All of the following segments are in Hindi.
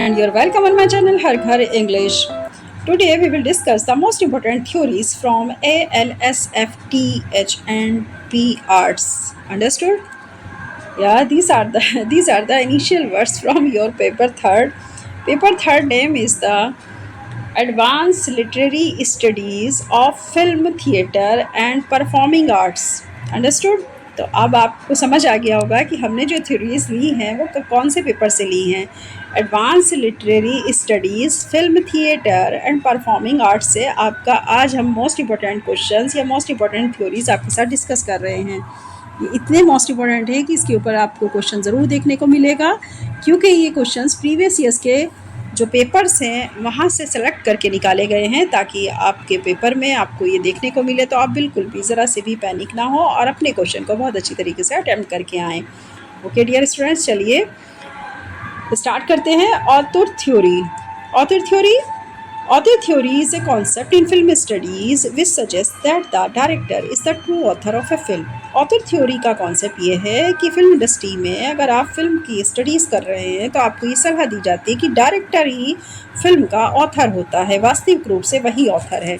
and you're welcome on my channel Har Ghar English. Today we will discuss the most important theories from ALSFTH and P Arts. Understood? Yeah, these are the initial words from your paper third. Paper third name is the Advanced Literary Studies of Film, Theatre and Performing Arts. Understood? तो अब आपको समझ आ गया होगा कि हमने जो थ्योरीज ली हैं वो कौन से पेपर से ली हैं। Advance literary studies film theatre and performing arts से आपका आज हम मोस्ट इंपॉर्टेंट क्वेश्चंस या मोस्ट इंपॉर्टेंट थ्योरीज आपके साथ डिस्कस कर रहे हैं। ये इतने मोस्ट इंपॉर्टेंट है कि इसके ऊपर आपको क्वेश्चन ज़रूर देखने को मिलेगा, क्योंकि ये क्वेश्चंस प्रीवियस ईयर्स के जो पेपर्स हैं वहाँ से सेलेक्ट करके निकाले गए हैं, ताकि आपके पेपर में आपको ये देखने को मिले तो आप बिल्कुल भी ज़रा से भी पैनिक ना हो और अपने क्वेश्चन को बहुत अच्छी तरीके से अटेम्प्ट करके आएँ। ओके डियर स्टूडेंट्स, चलिए स्टार्ट करते हैं। Author theory is a concept in film studies which suggests that the director is the true author of a film. Author theory का कॉन्सेप्ट ये है कि फिल्म इंडस्ट्री में अगर आप फिल्म की स्टडीज़ कर रहे हैं तो आपको ये सलाह दी जाती है कि डायरेक्टर ही फिल्म का ऑथर होता है, वास्तविक रूप से वही ऑथर है।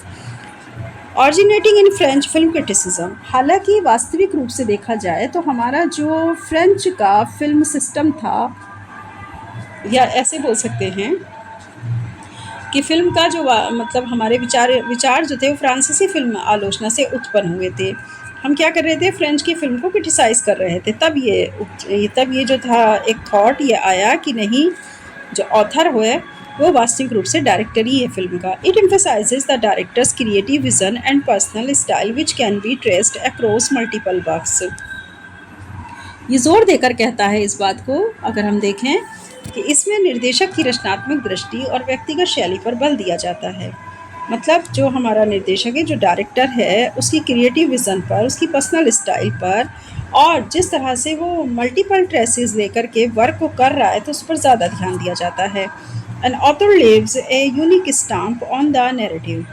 Originating in French film criticism, हालांकि वास्तविक रूप से देखा जाए तो हमारा जो फ्रेंच का फिल्म सिस्टम था, या ऐसे बोल सकते हैं कि फिल्म का जो मतलब हमारे विचार जो थे वो फ्रांसीसी फिल्म आलोचना से उत्पन्न हुए थे। हम क्या कर रहे थे, फ्रेंच की फिल्म को क्रिटिसाइज़ कर रहे थे। तब ये जो था एक थॉट ये आया कि नहीं, जो ऑथर हुए वो वास्तविक रूप से डायरेक्टर ही है फिल्म का। It emphasises the directors creative vision and personal style which can be traced across multiple works. ये जोर देकर कहता है इस बात को, अगर हम देखें कि इसमें निर्देशक की रचनात्मक दृष्टि और व्यक्तिगत शैली पर बल दिया जाता है। मतलब जो हमारा निर्देशक है, जो डायरेक्टर है, उसकी क्रिएटिव विज़न पर, उसकी पर्सनल स्टाइल पर, और जिस तरह से वो मल्टीपल ट्रेसेस लेकर के वर्क को कर रहा है तो उस पर ज़्यादा ध्यान दिया जाता है। An author leaves a unique stamp on the narrative.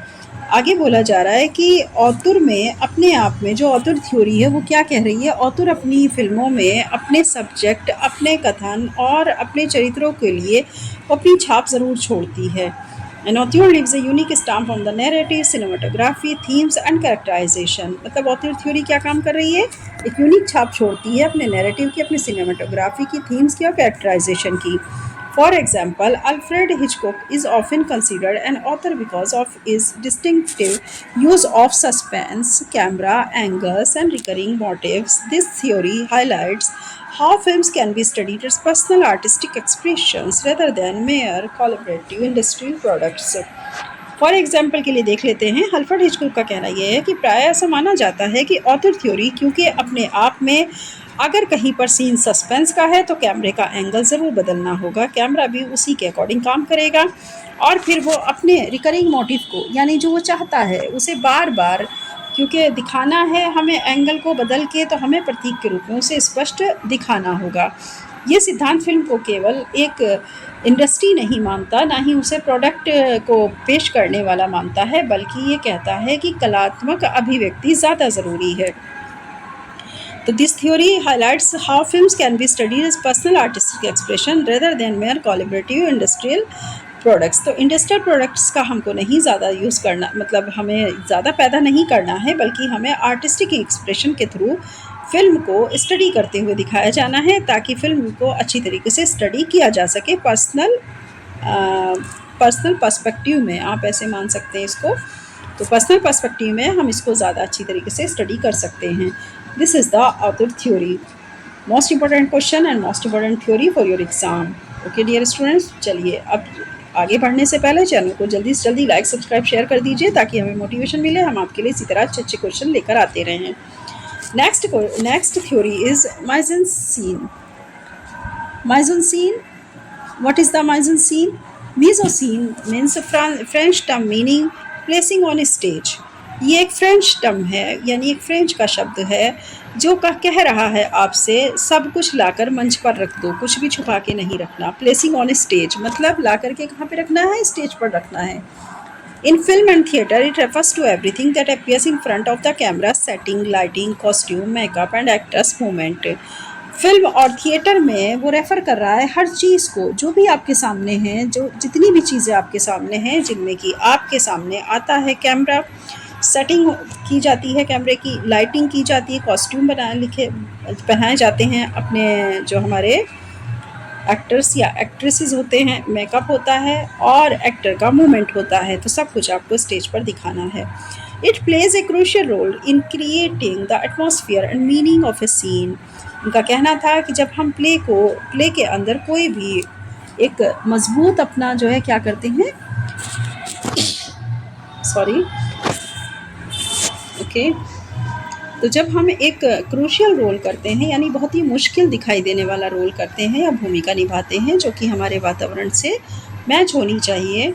आगे बोला जा रहा है कि ऑथर में अपने आप में जो ऑथर थ्योरी है वो क्या कह रही है, ऑथर अपनी फिल्मों में अपने सब्जेक्ट, अपने कथन और अपने चरित्रों के लिए वो अपनी छाप ज़रूर छोड़ती है। An author leaves a unique stamp on the narrative, cinematography, themes and characterization. मतलब ऑथर थ्योरी क्या काम कर रही है, एक यूनिक छाप छोड़ती है अपने नैरेटिव की, अपने सिनेमाटोग्राफी की, थीम्स की और कैरेक्टराइजेशन की। For example, Alfred Hitchcock is often considered an author because of his distinctive use of suspense, camera angles, and recurring motifs. This theory highlights how films can be studied as personal artistic expressions rather than mere collaborative industrial products. For example के लिए देख लेते हैं, अल्फ्रेड हिचकॉक का कहना यह है कि प्रायः ऐसा माना जाता है कि ऑथर थ्योरी क्योंकि अपने आप में अगर कहीं पर सीन सस्पेंस का है तो कैमरे का एंगल ज़रूर बदलना होगा, कैमरा भी उसी के अकॉर्डिंग काम करेगा, और फिर वो अपने रिकरिंग मोटिव को, यानी जो वो चाहता है उसे बार बार क्योंकि दिखाना है हमें, एंगल को बदल के तो हमें प्रतीक के रूप में उसे स्पष्ट दिखाना होगा। ये सिद्धांत फिल्म को केवल एक इंडस्ट्री नहीं मानता, ना ही उसे प्रोडक्ट को पेश करने वाला मानता है, बल्कि ये कहता है कि कलात्मक अभिव्यक्ति ज़्यादा ज़रूरी है। तो this theory highlights how films can be studied as personal artistic expression rather than mere collaborative industrial products. तो इंडस्ट्रियल प्रोडक्ट्स का हमको नहीं ज़्यादा यूज़ करना, मतलब हमें ज़्यादा पैदा नहीं करना है, बल्कि हमें आर्टिस्टिक एक्सप्रेशन के थ्रू फिल्म को स्टडी करते हुए दिखाया जाना है, ताकि फिल्म को अच्छी तरीके से स्टडी किया जा सके पर्सनल पर्सपेक्टिव में, आप ऐसे मान सकते हैं इसको। तो पर्सनल पर्सपेक्टिव में हम इसको ज़्यादा अच्छी तरीके से स्टडी कर सकते हैं। This is the author theory, most important question and most important theory for your exam. Okay dear students, चलिए अब आगे बढ़ने से पहले चैनल को जल्दी से जल्दी लाइक, सब्सक्राइब, शेयर कर दीजिए, ताकि हमें मोटिवेशन मिले, हम आपके लिए इसी तरह अच्छे अच्छे क्वेश्चन लेकर आते रहें। Next theory is mise-en-scene. Mise-en-scene. What is the mise-en-scene? Mise-en-scene means a French term meaning placing on stage. ये एक फ्रेंच टर्म है, यानी एक फ्रेंच का शब्द है जो कह रहा है आपसे सब कुछ लाकर मंच पर रख दो, कुछ भी छुपा के नहीं रखना। प्लेसिंग ऑन स्टेज मतलब ला करके कहाँ पे रखना है, स्टेज पर रखना है। In film and theatre, it refers to everything that appears in front of the camera, setting, lighting, costume, makeup and actors' movement. Film और थिएटर में वो रेफ़र कर रहा है हर चीज़ को, जो भी आपके सामने है, जो जितनी भी चीज़ें आपके सामने हैं, जिनमें कि आपके सामने आता है कैमरा, सेटिंग की जाती है कैमरे की, लाइटिंग की जाती है, कॉस्ट्यूम बनाए लिखे पहनाए जाते हैं अपने जो हमारे एक्टर्स या एक्ट्रेसेस होते हैं, मेकअप होता है और एक्टर का मूवमेंट होता है, तो सब कुछ आपको स्टेज पर दिखाना है। It plays a crucial role in creating the atmosphere and meaning of a scene. उनका कहना था कि जब हम प्ले के अंदर कोई भी एक मजबूत अपना जो है क्या करते हैं, सॉरी, ओके, तो जब हम एक क्रूशियल रोल करते हैं, यानी बहुत ही मुश्किल दिखाई देने वाला रोल करते हैं या भूमिका निभाते हैं जो कि हमारे वातावरण से मैच होनी चाहिए,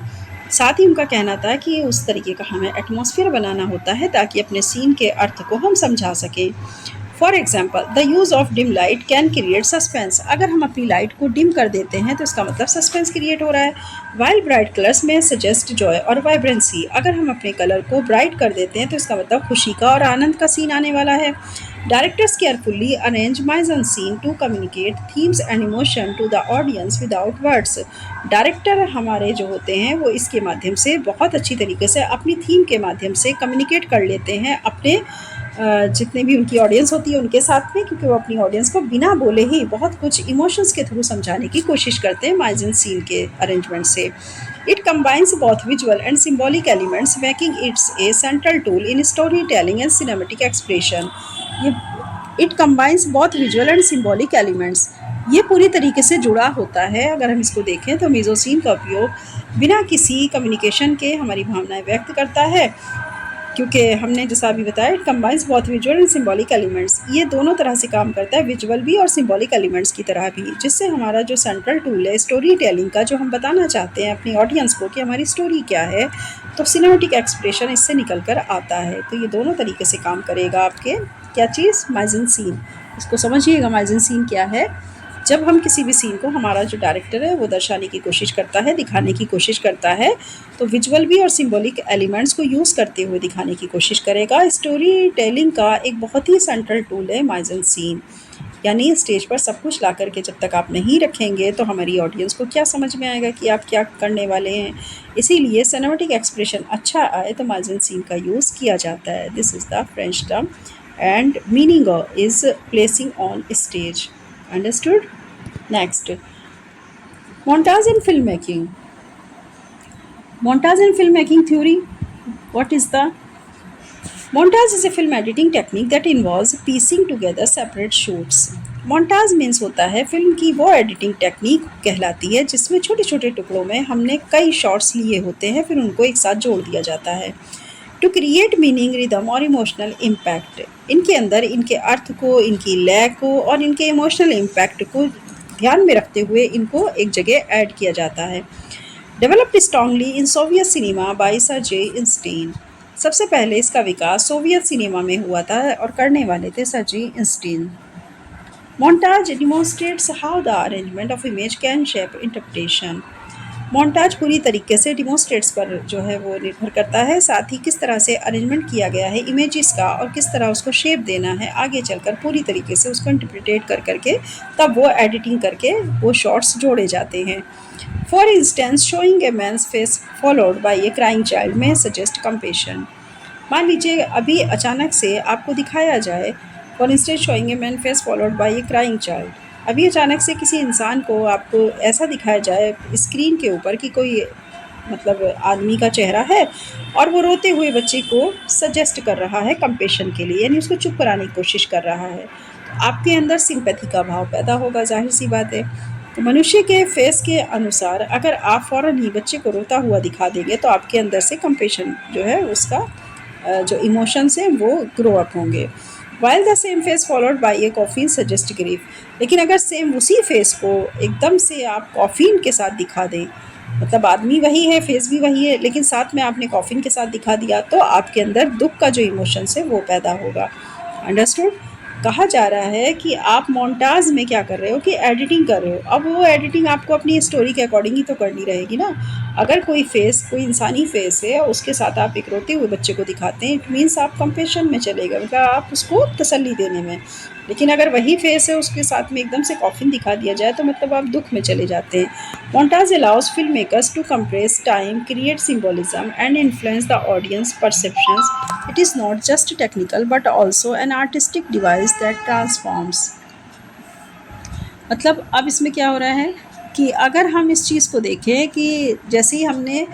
साथ ही उनका कहना था कि उस तरीके का हमें एटमॉस्फेयर बनाना होता है ताकि अपने सीन के अर्थ को हम समझा सकें। For example the use of dim light can create suspense. अगर हम अपनी लाइट को डिम कर देते हैं तो इसका मतलब सस्पेंस क्रिएट हो रहा है। वाइल ब्राइट कलर्स में सजेस्ट जॉय और वाइब्रेंसी। अगर हम अपने कलर को ब्राइट कर देते हैं तो इसका मतलब खुशी का और आनंद का सीन आने वाला है। Directors carefully arrange mise en scene to communicate themes and emotion to the audience without words. Director हमारे जो होते हैं वो इसके माध्यम से बहुत अच्छी तरीके से अपनी थीम के माध्यम से कम्युनिकेट कर लेते हैं अपने जितने भी उनकी ऑडियंस होती है उनके साथ में, क्योंकि वो अपनी ऑडियंस को बिना बोले ही बहुत कुछ इमोशंस के थ्रू समझाने की कोशिश करते हैं माइजन सीन के अरेंजमेंट से। It combines both visual and symbolic elements, making it a central tool in storytelling and cinematic expression. ये it combines both visual and symbolic elements. ये पूरी तरीके से जुड़ा होता है। अगर हम इसको देखें तो मीज़ोसीन का उपयोग बिना किसी कम्युनिकेशन के हमारी भावनाएं व्यक्त करता है, क्योंकि हमने जैसा अभी बताया इट कंबाइंस बहुत विजुअल एंड सिंबॉलिक एलिमेंट्स। ये दोनों तरह से काम करता है, विजुअल भी और सिंबॉलिक एलिमेंट्स की तरह भी, जिससे हमारा जो सेंट्रल टूल है स्टोरी टेलिंग का, जो हम बताना चाहते हैं अपनी ऑडियंस को कि हमारी स्टोरी क्या है, तो सिनेमेटिक एक्सप्रेशन इससे निकल कर आता है। तो ये दोनों तरीके से काम करेगा आपके क्या चीज़, माइजन सीन। इसको समझिएगा माइजन सीन क्या है। जब हम किसी भी सीन को हमारा जो डायरेक्टर है वो दर्शाने की कोशिश करता है, दिखाने की कोशिश करता है, तो विजुअल भी और सिंबॉलिक एलिमेंट्स को यूज़ करते हुए दिखाने की कोशिश करेगा। स्टोरी टेलिंग का एक बहुत ही सेंट्रल टूल है माइजन सीन। यानी स्टेज पर सब कुछ ला करके जब तक आप नहीं रखेंगे तो हमारी ऑडियंस को क्या समझ में आएगा कि आप क्या करने वाले हैं। इसीलिए सिनेमेटिक एक्सप्रेशन अच्छा आए तो माइजन सीन का यूज़ किया जाता है। This is the French term and meaning is placing on stage. Understood? Next, montage in filmmaking. Montage in filmmaking theory. What is the montage? Is a film editing technique that involves piecing together separate shoots. Montage means होता है फिल्म की वो एडिटिंग टेक्निक कहलाती है जिसमें छोटे छोटे टुकड़ों में हमने कई शॉट्स लिए होते हैं, फिर उनको एक साथ जोड़ दिया जाता है टू क्रिएट मीनिंग, रिदम और इमोशनल इम्पैक्ट। इनके अंदर इनके अर्थ को, इनकी लय को और इनके इमोशनल इम्पैक्ट को ध्यान में रखते हुए इनको एक जगह ऐड किया जाता है। Developed strongly in Soviet cinema by Sergei Eisenstein. सबसे पहले इसका विकास सोवियत सिनेमा में हुआ था और करने वाले थे Sergei Eisenstein. Montage demonstrates how the arrangement of image can shape interpretation. Montage पूरी तरीके से डिमोन्स्ट्रेट्स पर जो है वो निर्भर करता है, साथ ही किस तरह से अरेंजमेंट किया गया है इमेजेस का और किस तरह उसको शेप देना है आगे चलकर, पूरी तरीके से उसको इंटरप्रिटेट कर करके तब वो एडिटिंग करके वो शॉट्स जोड़े जाते हैं। For instance, showing a man's face followed by a crying child में सजेस्ट कंपेशन। मान लीजिए अभी अचानक से आपको दिखाया जाए, for instance showing a man face followed by a crying child, अभी अचानक से किसी इंसान को आपको ऐसा दिखाया जाए स्क्रीन के ऊपर कि कोई मतलब आदमी का चेहरा है और वो रोते हुए बच्चे को सजेस्ट कर रहा है कंपेशन के लिए, यानी उसको चुप कराने की कोशिश कर रहा है, तो आपके अंदर सिंपैथी का भाव पैदा होगा, जाहिर सी बात है। तो मनुष्य के फेस के अनुसार अगर आप फ़ौरन ही बच्चे को रोता हुआ दिखा देंगे तो आपके अंदर से कंपेशन जो है उसका जो इमोशंस हैं वो ग्रो अप होंगे। While the same face followed by a coffin suggest grief. लेकिन अगर सेम उसी फेस को एकदम से आप कॉफ़ीन के साथ दिखा दें, मतलब आदमी वही है, फेस भी वही है, लेकिन साथ में आपने कॉफ़ीन के साथ दिखा दिया, तो आपके अंदर दुख का जो इमोशंस है वो पैदा होगा। अंडरस्टूड? कहा जा रहा है कि आप मोन्टाज में क्या कर रहे हो कि एडिटिंग कर रहे हो। अब वो एडिटिंग आपको अपनी स्टोरी के अकॉर्डिंग ही तो करनी रहेगी ना। अगर कोई फेस, कोई इंसानी फेस है और उसके साथ आप एक रोते हुए बच्चे को दिखाते हैं, इट मीन्स आप कंपेशन में चले गए, मतलब आप उसको तसल्ली देने में। लेकिन अगर वही फेस है उसके साथ में एकदम से कॉफिन दिखा दिया जाए तो मतलब आप दुख में चले जाते हैं। Montage allows film makers to compress time, create symbolism and influence the audience perceptions. It is not just technical but also an artistic device that transforms. मतलब अब इसमें क्या हो रहा है कि अगर हम इस चीज़ को देखें कि जैसे ही हमने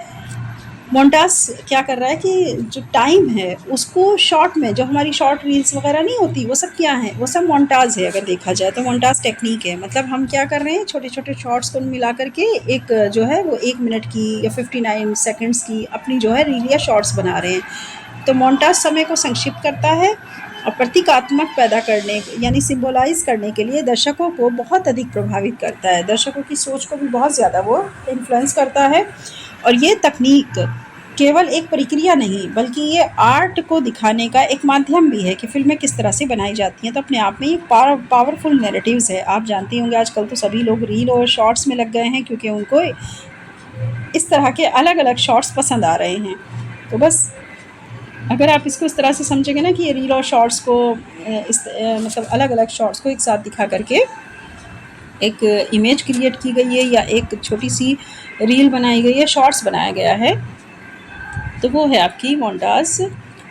मोन्टाज क्या कर रहा है कि जो टाइम है उसको शॉर्ट में, जो हमारी शॉर्ट रील्स वगैरह नहीं होती, वो सब क्या है, वो सब मोन्टाज है। अगर देखा जाए तो मोन्टाज टेक्निक है। मतलब हम क्या कर रहे हैं, छोटे छोटे शॉर्ट्स को मिला करके एक जो है वो 1 मिनट की या 59 सेकंड्स की अपनी जो है रील या शॉर्ट्स बना रहे हैं। तो मोन्टाज समय को संक्षिप्त करता है और प्रतीकात्मक पैदा करने यानी सिंबलाइज करने के लिए दर्शकों को बहुत अधिक प्रभावित करता है, दर्शकों की सोच को भी बहुत ज़्यादा वो इन्फ्लुएंस करता है। और ये तकनीक केवल एक प्रक्रिया नहीं बल्कि ये आर्ट को दिखाने का एक माध्यम भी है कि फ़िल्में किस तरह से बनाई जाती हैं। तो अपने आप में ये पावरफुल नैरेटिव्स है। आप जानते होंगे आजकल तो सभी लोग रील और शॉर्ट्स में लग गए हैं क्योंकि उनको इस तरह के अलग अलग शॉर्ट्स पसंद आ रहे हैं। तो बस अगर आप इसको इस तरह से समझेंगे ना कि ये रील और शॉर्ट्स को मतलब अलग अलग शॉर्ट्स को एक साथ दिखा करके एक इमेज क्रिएट की गई है या एक छोटी सी रील बनाई गई है, शॉर्ट्स बनाया गया है, तो वो है आपकी मोन्टाज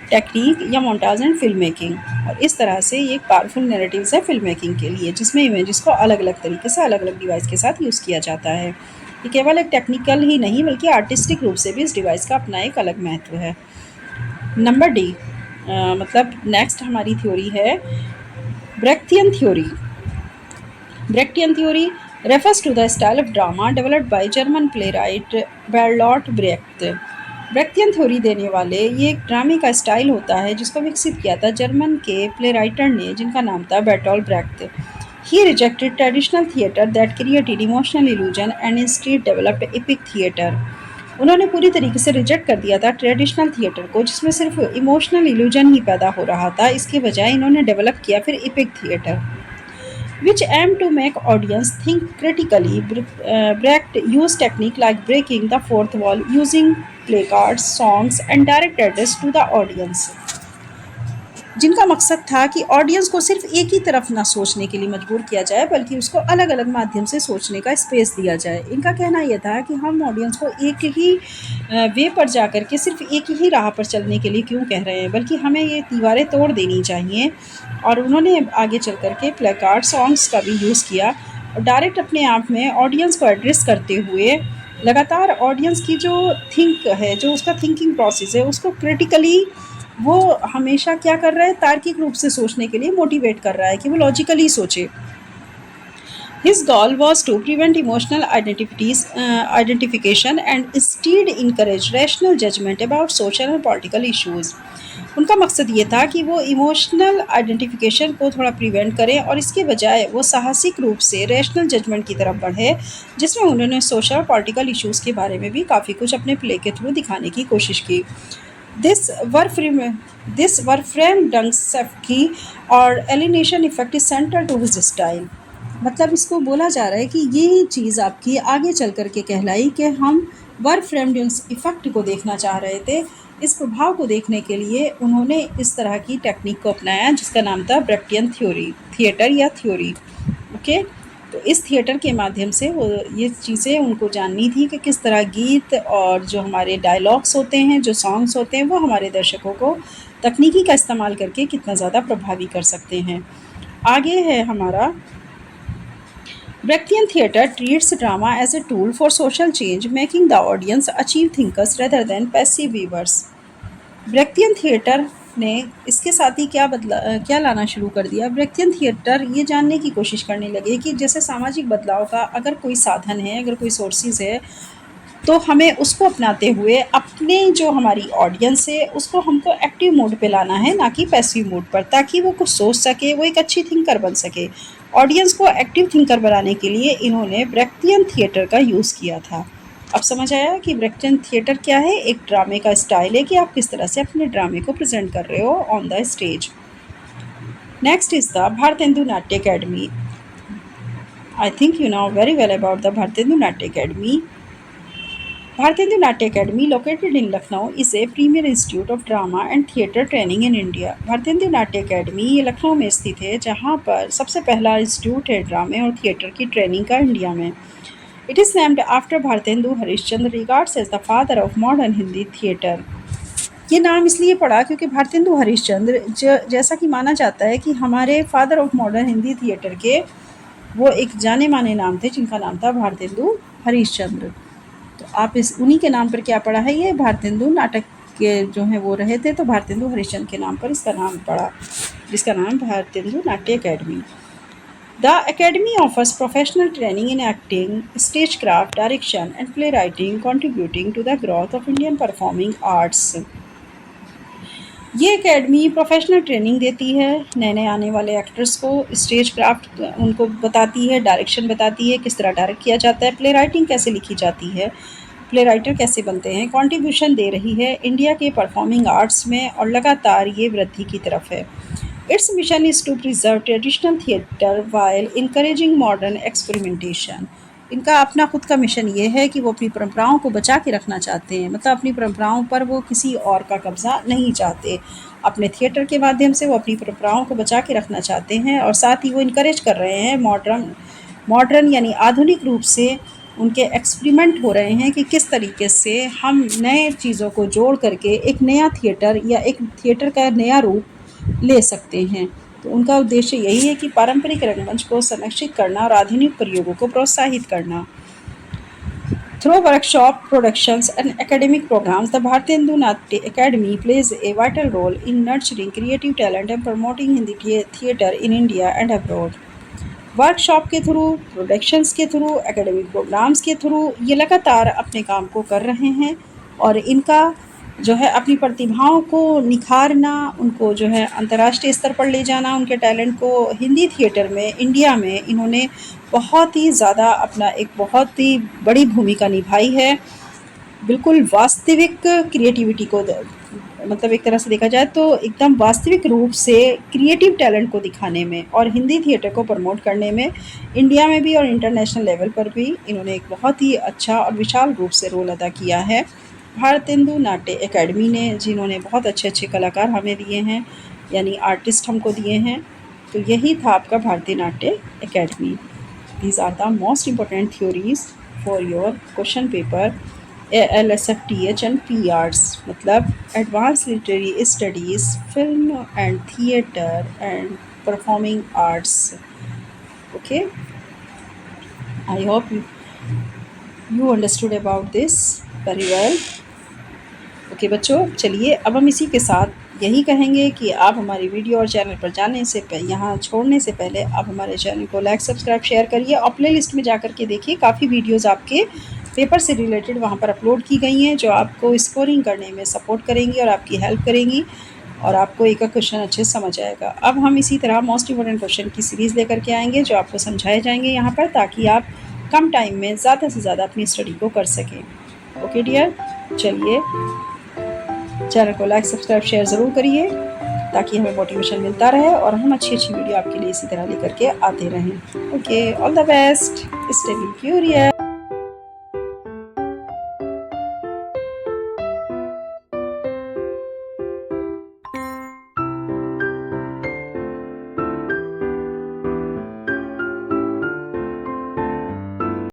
टेक्निक या मोन्टाज एंड फिल्म मेकिंग। और इस तरह से ये एक पावरफुल नैरेटिव्स है फिल्म मेकिंग के लिए, जिसमें इमेजेस को अलग अलग तरीके से अलग अलग डिवाइस के साथ यूज़ किया जाता है। ये केवल एक टेक्निकल ही नहीं बल्कि आर्टिस्टिक रूप से भी इस डिवाइस का अपना एक अलग महत्व है। नंबर डी, मतलब नेक्स्ट हमारी थ्योरी है Brechtian theory. Brechtian theory refers to the style of drama developed by German playwright Bertolt Brecht. Brechtian theory देने वाले ये एक ड्रामे का स्टाइल होता है जिसको विकसित किया था जर्मन के प्ले राइटर ने, जिनका नाम था Bertolt Brecht. He rejected traditional theatre that created emotional illusion and instead developed epic theatre. उन्होंने पूरी तरीके से रिजेक्ट कर दिया था ट्रेडिशनल थिएटर को जिसमें सिर्फ इमोशनल इल्यूजन ही पैदा हो रहा था. इसके बजाय इन्होंने डेवलप किया फिर epic theatre which aim to make audience think critically. Brecht used technique like breaking the fourth wall, using placards, songs, and direct address to the audience, जिनका मकसद था कि ऑडियंस को सिर्फ एक ही तरफ ना सोचने के लिए मजबूर किया जाए बल्कि उसको अलग अलग माध्यम से सोचने का स्पेस दिया जाए. इनका कहना यह था कि हम ऑडियंस को एक ही वे पर जा कर के सिर्फ एक ही राह पर चलने के लिए क्यों कह रहे हैं, बल्कि हमें ये दीवारें तोड़ देनी चाहिए. और उन्होंने आगे चल कर के प्लेकार्ड सॉन्ग्स का भी यूज़ किया और डायरेक्ट अपने आप में ऑडियंस को एड्रेस करते हुए लगातार ऑडियंस की जो थिंक है, जो उसका थिंकिंग प्रोसेस है, उसको क्रिटिकली वो हमेशा क्या कर रहा है, तार्किक रूप से सोचने के लिए मोटिवेट कर रहा है कि वो लॉजिकली सोचे. His goal was to prevent emotional identification and instead encourage rational judgment about social and political issues. उनका मकसद ये था कि वो इमोशनल आइडेंटिफिकेशन को थोड़ा प्रिवेंट करें और इसके बजाय वो साहसिक रूप से रैशनल जजमेंट की तरफ बढ़े, जिसमें उन्होंने सोशल और पॉलिटिकल इश्यूज़ के बारे में भी काफ़ी कुछ अपने प्ले के थ्रू दिखाने की कोशिश की. This Wolfram Dengshefty और alienation effect is central to his style. मतलब इसको बोला जा रहा है कि ये चीज़ आपकी आगे चल कर के कहलाई कि हम वॉल्फ्राम डेंग्स इफेक्ट को देखना चाह रहे थे. इस प्रभाव को देखने के लिए उन्होंने इस तरह की टेक्निक को अपनाया जिसका नाम था ब्रेख्टियन थिएटर या थ्योरी. ओके, तो इस थिएटर के माध्यम से वो ये चीज़ें उनको जाननी थी कि किस तरह गीत और जो हमारे डायलॉग्स होते हैं, जो सॉन्ग्स होते हैं, वो हमारे दर्शकों को तकनीकी का इस्तेमाल करके कितना ज़्यादा प्रभावी कर सकते हैं. आगे है हमारा Brechtian theatre treats drama as a tool for social change, making the audience achieve thinkers rather than passive viewers. Brechtian theatre ने इसके साथ ही क्या लाना शुरू कर दिया. ब्रेख्टियन थिएटर ये जानने की कोशिश करने लगे कि जैसे सामाजिक बदलाव का अगर कोई साधन है, अगर कोई सोर्सेज है, तो हमें उसको अपनाते हुए अपने जो हमारी ऑडियंस है उसको हमको एक्टिव मोड पे लाना है, ना कि पैसिव मोड पर, ताकि वो कुछ सोच सके, वो एक अच्छी थिंकर बन सके. ऑडियंस को एक्टिव थिंकर बनाने के लिए इन्होंने ब्रेख्टियन थिएटर का यूज़ किया था. अब समझ आया कि ब्रेख्टियन थिएटर क्या है. एक ड्रामे का स्टाइल है कि आप किस तरह से अपने ड्रामे को प्रेजेंट कर रहे हो on the stage. Next is the Bharatendu Natya Academy. I think you know very well about the Bharatendu Natya Academy. Bharatendra Natya Academy, located in Lucknow, is a premier institute of drama and theatre training in India. Bharatendra Natya Academy ये लखनऊ में स्थित है, जहाँ पर सबसे पहला इंस्टीट्यूट है ड्रामे और थिएटर की ट्रेनिंग का इंडिया में. It is named after Bhartendu Harishchandra, regards as the father of modern Hindi theatre. ये नाम इसलिए पड़ा क्योंकि भारतेंदु हरिश्चंद्र जैसा कि माना जाता है कि हमारे father of modern Hindi theatre के वो एक जाने माने नाम थे, जिनका नाम था भारतेंदु हरिश्चंद्र. तो आप इस उन्हीं के नाम पर क्या पड़ा है, ये भारतेंदु नाटक के जो हैं वो रहे थे, तो भारतेंदु हरिश्चंद्र के नाम पर इसका नाम पड़ा, जिसका नाम Bharatendu Natya academy. The Academy offers professional training in acting, stagecraft, direction, and playwriting, contributing to the growth of Indian performing arts. ये एकेडमी प्रोफेशनल ट्रेनिंग देती है नए नए आने वाले एक्टर्स को, स्टेज क्राफ्ट उनको बताती है, डायरेक्शन बताती है, किस तरह डायरेक्ट किया जाता है, प्ले राइटिंग कैसे लिखी जाती है, प्ले राइटर कैसे बनते हैं, कंट्रीब्यूशन दे रही है इंडिया के परफॉर्मिंग आर्ट्स में और लगातार ये वृद्धि की तरफ है. Its mission is to preserve traditional theatre while encouraging modern experimentation. इनका अपना खुद का मिशन ये है कि वो अपनी परंपराओं को बचा के रखना चाहते हैं, मतलब अपनी परंपराओं पर वो किसी और का कब्ज़ा नहीं चाहते. अपने थिएटर के माध्यम से वो अपनी परंपराओं को बचा के रखना चाहते हैं और साथ ही वो इनकरेज कर रहे हैं मॉडर्न यानी आधुनिक रूप से उनके एक्सपेरिमेंट हो रहे हैं कि किस तरीके से हम नए चीज़ों को जोड़ करके एक नया थिएटर या एक थिएटर का नया रूप ले सकते हैं. तो उनका उद्देश्य यही है कि पारंपरिक रंगमंच को संरक्षित करना और आधुनिक प्रयोगों को प्रोत्साहित करना. Through workshop, productions, and academic programs, the Bhartendu Natya Academy plays a vital role in nurturing creative talent and promoting Hindi theatre in India and abroad. Workshop के थ्रू, प्रोडक्शंस के थ्रू, एकेडमिक प्रोग्राम्स के थ्रू ये लगातार अपने काम को कर रहे हैं और इनका जो है अपनी प्रतिभाओं को निखारना, उनको जो है अंतर्राष्ट्रीय स्तर पर ले जाना, उनके टैलेंट को हिंदी थिएटर में इंडिया में इन्होंने बहुत ही ज़्यादा अपना एक बहुत ही बड़ी भूमिका निभाई है. बिल्कुल वास्तविक क्रिएटिविटी को मतलब एक तरह से देखा जाए तो एकदम वास्तविक रूप से क्रिएटिव टैलेंट को दिखाने में और हिंदी थिएटर को प्रमोट करने में इंडिया में भी और इंटरनेशनल लेवल पर भी इन्होंने एक बहुत ही अच्छा और विशाल रूप से रोल अदा किया है. भारतेंदु नाट्य एकेडमी ने, जिन्होंने बहुत अच्छे अच्छे कलाकार हमें दिए हैं, यानी आर्टिस्ट हमको दिए हैं, तो यही था आपका Bharatiya Natya academy. These are the most important theories for your question paper LSFTH and PARTS, मतलब advance literary studies, film and theatre and performing arts. Okay, I hope you understood about this very well. Okay बच्चों, चलिए अब हम इसी के साथ यही कहेंगे कि आप हमारी वीडियो और चैनल पर जाने से यहाँ छोड़ने से पहले आप हमारे चैनल को लाइक, सब्सक्राइब, शेयर करिए और प्ले लिस्ट में जा कर के देखिए, काफ़ी वीडियोज़ आपके पेपर से रिलेटेड वहाँ पर अपलोड की गई हैं जो आपको स्कोरिंग करने में सपोर्ट करेंगी और आपकी हेल्प करेंगी और आपको एक क्वेश्चन अच्छे से समझ आएगा. अब हम इसी तरह मोस्ट इम्पोर्टेंट क्वेश्चन की सीरीज़ लेकर के आएंगे जो आपको समझाए जाएंगे यहाँ पर, ताकि आप कम टाइम में ज़्यादा से ज़्यादा अपनी स्टडी को कर सकें. ओके डियर, चलिए चैनल को लाइक, सब्सक्राइब, शेयर ज़रूर करिए ताकि हमें मोटिवेशन मिलता रहे और हम अच्छी अच्छी वीडियो आपके लिए इसी तरह लेकर के आते रहें. Okay, all the best, stay curious.